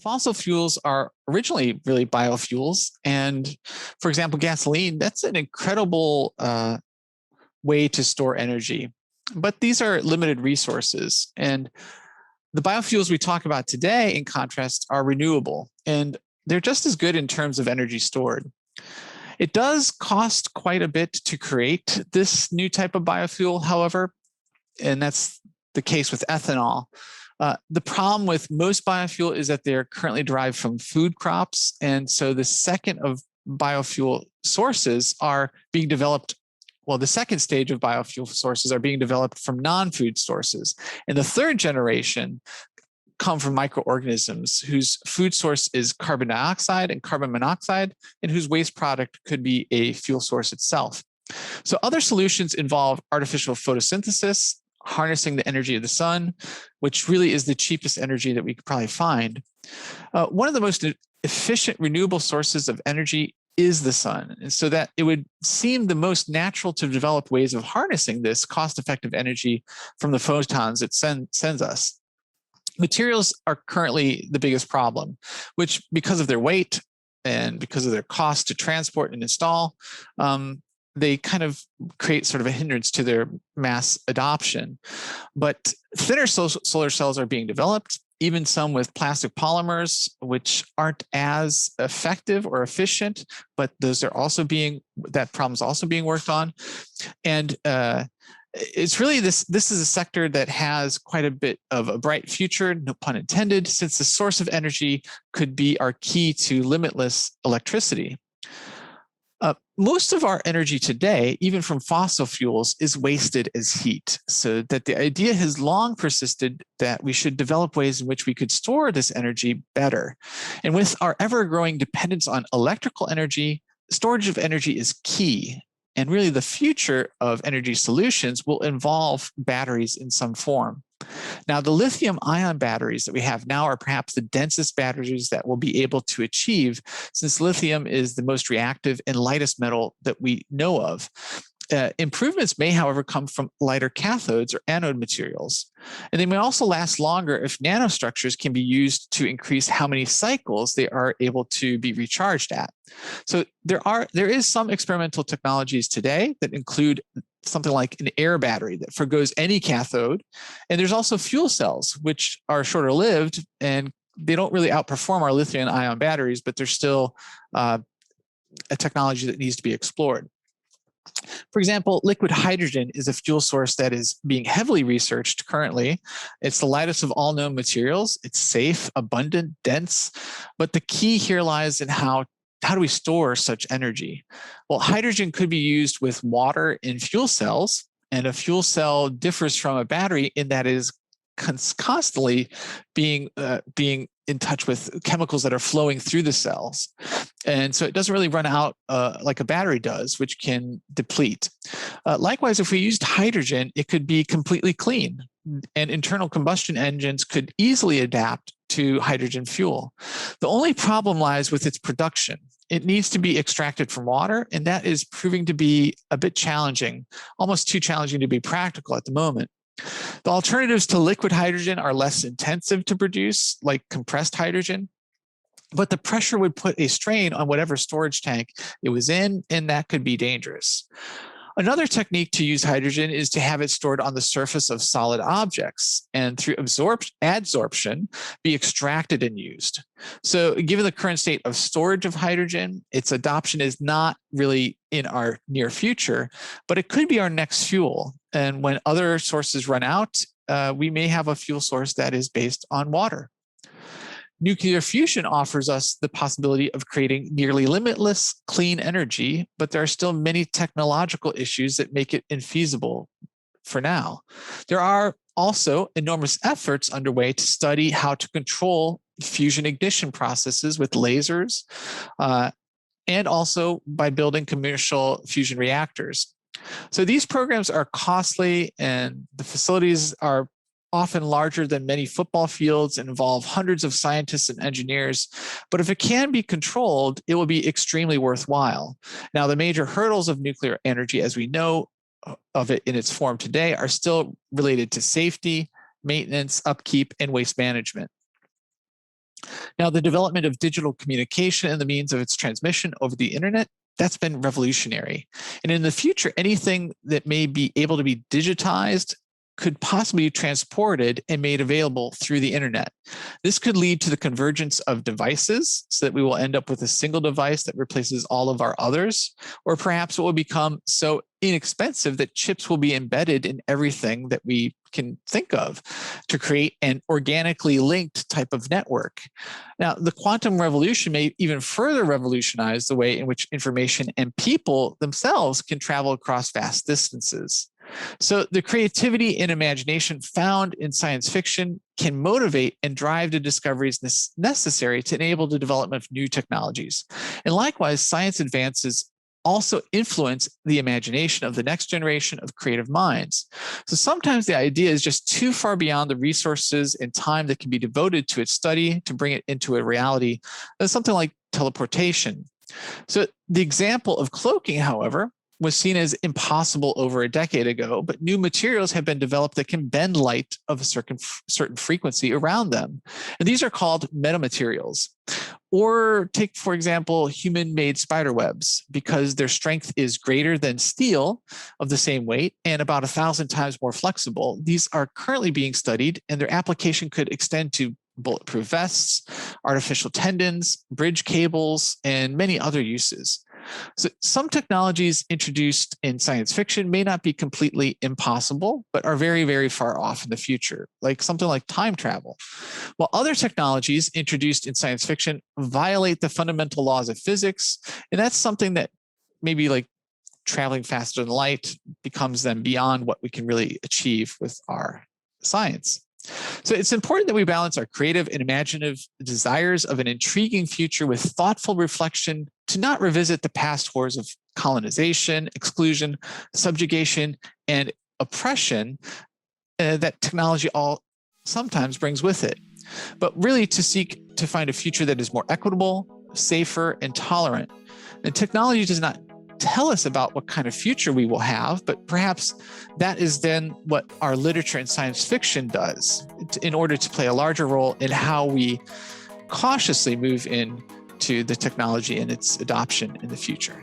Fossil fuels are originally really biofuels. And for example, gasoline, that's an incredible way to store energy. But these are limited resources. And the biofuels we talk about today, in contrast, are renewable. And they're just as good in terms of energy stored. It does cost quite a bit to create this new type of biofuel, however, and that's the case with ethanol. The problem with most biofuel is that they're currently derived from food crops. And so the second of biofuel sources are being developed. Well, the second stage of biofuel sources are being developed from non-food sources. And the third generation come from microorganisms whose food source is carbon dioxide and carbon monoxide, and whose waste product could be a fuel source itself. So other solutions involve artificial photosynthesis, harnessing the energy of the sun, which really is the cheapest energy that we could probably find. One of the most efficient renewable sources of energy is the sun. And so that it would seem the most natural to develop ways of harnessing this cost-effective energy from the photons it sends us. Materials are currently the biggest problem, which because of their weight and because of their cost to transport and install, they kind of create sort of a hindrance to their mass adoption. But thinner solar cells are being developed, even some with plastic polymers, which aren't as effective or efficient, but that problem is also being worked on. And it's really this is a sector that has quite a bit of a bright future, no pun intended, since the source of energy could be our key to limitless electricity. Most of our energy today, even from fossil fuels, is wasted as heat. So that the idea has long persisted that we should develop ways in which we could store this energy better. And with our ever-growing dependence on electrical energy, storage of energy is key. And really the future of energy solutions will involve batteries in some form. Now, the lithium-ion batteries that we have now are perhaps the densest batteries that we'll be able to achieve, since lithium is the most reactive and lightest metal that we know of. Improvements may, however, come from lighter cathodes or anode materials. And they may also last longer if nanostructures can be used to increase how many cycles they are able to be recharged at. So there is some experimental technologies today that include something like an air battery that forgoes any cathode. And there's also fuel cells, which are shorter lived, and they don't really outperform our lithium-ion batteries, but they're still a technology that needs to be explored. For example, liquid hydrogen is a fuel source that is being heavily researched currently. It's the lightest of all known materials. It's safe, abundant, dense, but the key here lies in how do we store such energy? Well, hydrogen could be used with water in fuel cells, and a fuel cell differs from a battery in that it is constantly being in touch with chemicals that are flowing through the cells. And so it doesn't really run out like a battery does, which can deplete. Likewise, if we used hydrogen, it could be completely clean, and internal combustion engines could easily adapt to hydrogen fuel. The only problem lies with its production. It needs to be extracted from water, and that is proving to be a bit challenging, almost too challenging to be practical at the moment. The alternatives to liquid hydrogen are less intensive to produce, like compressed hydrogen, but the pressure would put a strain on whatever storage tank it was in, and that could be dangerous. Another technique to use hydrogen is to have it stored on the surface of solid objects and through adsorption be extracted and used. So given the current state of storage of hydrogen, its adoption is not really in our near future, but it could be our next fuel. And when other sources run out, we may have a fuel source that is based on water. Nuclear fusion offers us the possibility of creating nearly limitless clean energy, but there are still many technological issues that make it infeasible for now. There are also enormous efforts underway to study how to control fusion ignition processes with lasers, and also by building commercial fusion reactors. So these programs are costly, and the facilities are often larger than many football fields and involve hundreds of scientists and engineers. But if it can be controlled, it will be extremely worthwhile. Now, the major hurdles of nuclear energy, as we know of it in its form today, are still related to safety, maintenance, upkeep, and waste management. Now, the development of digital communication and the means of its transmission over the internet, that's been revolutionary. And in the future, anything that may be able to be digitized could possibly be transported and made available through the internet. This could lead to the convergence of devices so that we will end up with a single device that replaces all of our others, or perhaps it will become so inexpensive that chips will be embedded in everything that we can think of to create an organically linked type of network. Now, the quantum revolution may even further revolutionize the way in which information and people themselves can travel across vast distances. So the creativity and imagination found in science fiction can motivate and drive the discoveries necessary to enable the development of new technologies. And likewise, science advances also influence the imagination of the next generation of creative minds. So sometimes the idea is just too far beyond the resources and time that can be devoted to its study to bring it into a reality. Something like teleportation. So the example of cloaking, however, was seen as impossible over a decade ago, but new materials have been developed that can bend light of a certain frequency around them. And these are called metamaterials. Or take, for example, human-made spider webs, because their strength is greater than steel of the same weight and about 1,000 times more flexible. These are currently being studied, and their application could extend to bulletproof vests, artificial tendons, bridge cables, and many other uses. So some technologies introduced in science fiction may not be completely impossible, but are very, very far off in the future, like something like time travel. While other technologies introduced in science fiction violate the fundamental laws of physics, and that's something that maybe like traveling faster than light becomes then beyond what we can really achieve with our science. So it's important that we balance our creative and imaginative desires of an intriguing future with thoughtful reflection to not revisit the past horrors of colonization, exclusion, subjugation, and oppression that technology all sometimes brings with it, but really to seek to find a future that is more equitable, safer, and tolerant. And technology does not tell us about what kind of future we will have, but perhaps that is then what our literature and science fiction does in order to play a larger role in how we cautiously move into the technology and its adoption in the future.